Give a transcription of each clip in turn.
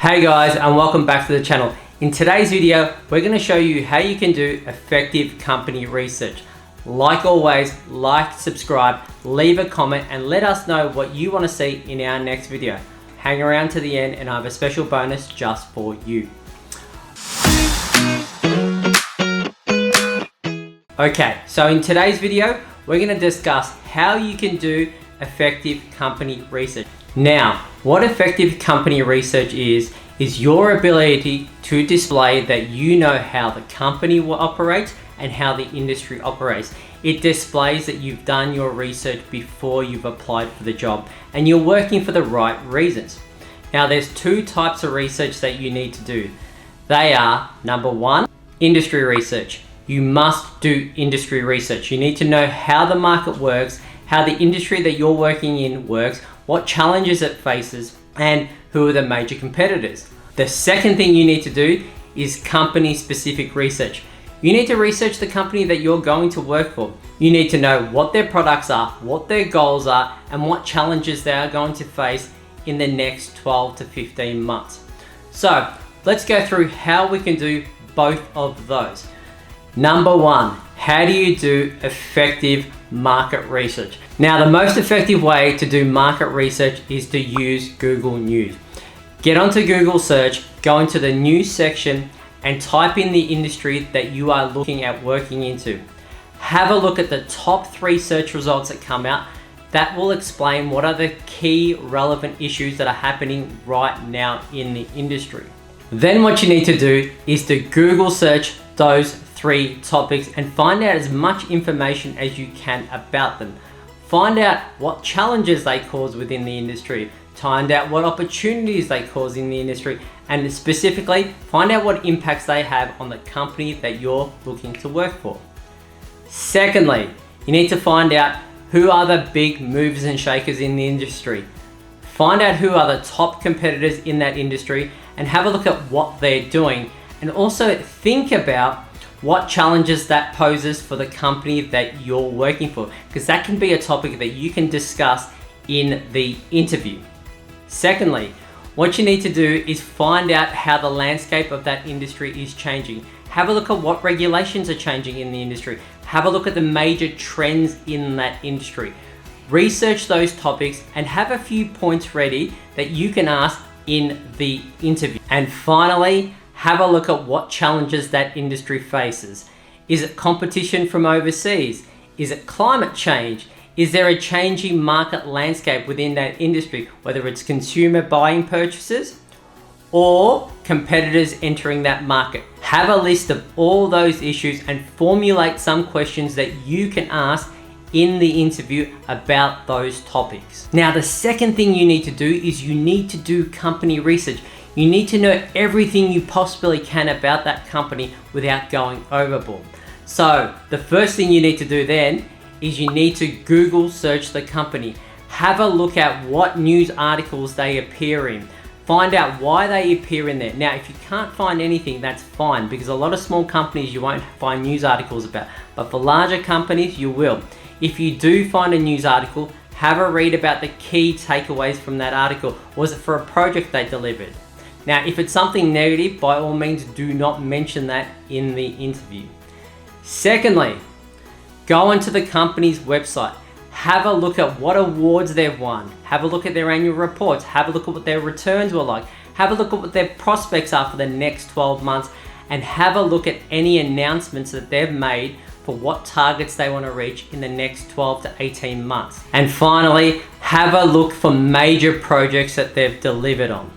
Hey guys, and welcome back to the channel. In today's video, we're going to show you how you can do effective company research. Like always, like, subscribe, leave a comment, and let us know what you want to see in our next video. Hang around to the end and I have a special bonus just for you. Okay, so in today's video, we're going to discuss how you can do effective company research. Now, what effective company research is your ability to display that you know how the company operates and how the industry operates. It displays that you've done your research before you've applied for the job and you're working for the right reasons. Now, there's two types of research that you need to do. They are, number one, industry research. You must do industry research. You need to know how the market works, how the industry that you're working in works, what challenges it faces, and who are the major competitors. The second thing you need to do is company specific research. You need to research the company that you're going to work for. You need to know what their products are, what their goals are, and what challenges they are going to face in the next 12 to 15 months. So let's go through how we can do both of those. Number one, how do you do effective market research? Now, the most effective way to do market research is to use Google News. Get onto Google search, go into the news section and type in the industry that you are looking at working into. Have a look at the top 3 search results that come out. That will explain what are the key relevant issues that are happening right now in the industry. Then what you need to do is to Google search those 3 topics and find out as much information as you can about them. Find out what challenges they cause within the industry. Find out what opportunities they cause in the industry, and specifically find out what impacts they have on the company that you're looking to work for. Secondly, you need to find out who are the big movers and shakers in the industry. Find out who are the top competitors in that industry and have a look at what they're doing, and also think about what challenges that poses for the company that you're working for, because that can be a topic that you can discuss in the interview. Secondly, what you need to do is find out how the landscape of that industry is changing. Have a look at what regulations are changing in the industry. Have a look at the major trends in that industry. Research those topics and have a few points ready that you can ask in the interview. And finally, have a look at what challenges that industry faces. Is it competition from overseas? Is it climate change? Is there a changing market landscape within that industry, whether it's consumer buying purchases or competitors entering that market? Have a list of all those issues and formulate some questions that you can ask in the interview about those topics. Now, the second thing you need to do is you need to do company research. You need to know everything you possibly can about that company without going overboard. So the first thing you need to do then is you need to Google search the company. Have a look at what news articles they appear in. Find out why they appear in there. Now, if you can't find anything, that's fine, because a lot of small companies you won't find news articles about, but for larger companies you will. If you do find a news article, have a read about the key takeaways from that article. Was it for a project they delivered? Now, if it's something negative, by all means, do not mention that in the interview. Secondly, go onto the company's website. Have a look at what awards they've won. Have a look at their annual reports. Have a look at what their returns were like. Have a look at what their prospects are for the next 12 months. And have a look at any announcements that they've made for what targets they want to reach in the next 12 to 18 months. And finally, have a look for major projects that they've delivered on.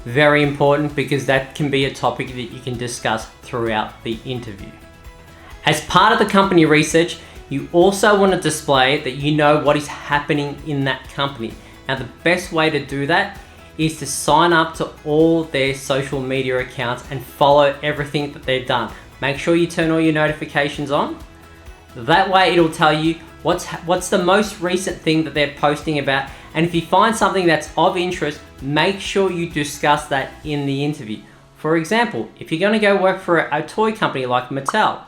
Very important, because that can be a topic that you can discuss throughout the interview. As part of the company research, you also want to display that you know what is happening in that company. Now, the best way to do that is to sign up to all their social media accounts and follow everything that they've done. Make sure you turn all your notifications on. That way it'll tell you what's the most recent thing that they're posting about. And if you find something that's of interest, make sure you discuss that in the interview. For example, if you're going to go work for a toy company like Mattel,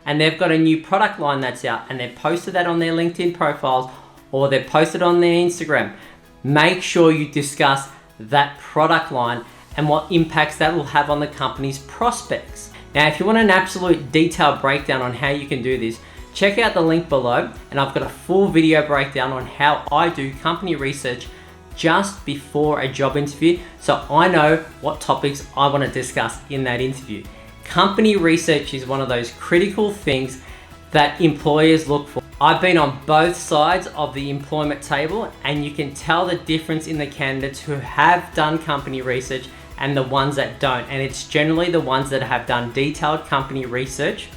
and they've got a new product line that's out and they've posted that on their LinkedIn profiles or they've posted on their Instagram, make sure you discuss that product line and what impacts that will have on the company's prospects. Now, if you want an absolute detailed breakdown on how you can do this, check out the link below, and I've got a full video breakdown on how I do company research just before a job interview, so I know what topics I want to discuss in that interview. Company research is one of those critical things that employers look for. I've been on both sides of the employment table, and you can tell the difference in the candidates who have done company research and the ones that don't. And it's generally the ones that have done detailed company research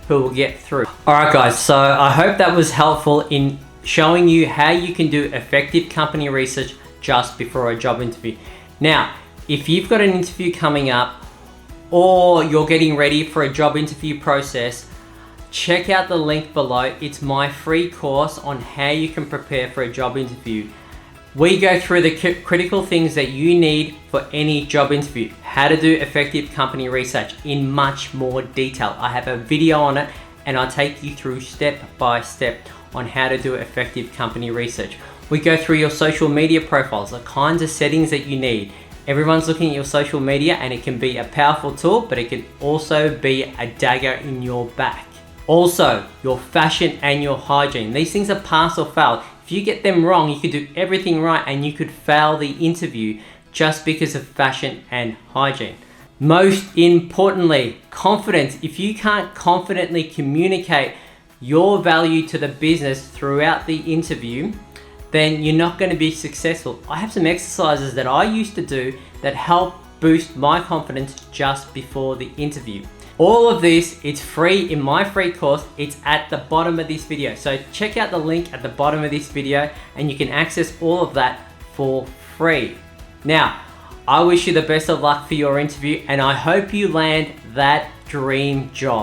who will get through. All right, guys, so I hope that was helpful in showing you how you can do effective company research just before a job interview. Now, if you've got an interview coming up or you're getting ready for a job interview process, check out the link below. It's my free course on how you can prepare for a job interview. We go through the critical things that you need for any job interview, how to do effective company research in much more detail. I have a video on it, and I'll take you through step by step on how to do effective company research. We go through your social media profiles, the kinds of settings that you need. Everyone's looking at your social media, and it can be a powerful tool, but it can also be a dagger in your back. Also, your fashion and your hygiene. These things are pass or fail. If you get them wrong, you could do everything right and you could fail the interview just because of fashion and hygiene. Most importantly, confidence. If you can't confidently communicate your value to the business throughout the interview, then you're not going to be successful. I have some exercises that I used to do that help boost my confidence just before the interview. All of this, it's free in my free course. It's at the bottom of this video. So check out the link at the bottom of this video and you can access all of that for free. Now, I wish you the best of luck for your interview, and I hope you land that dream job.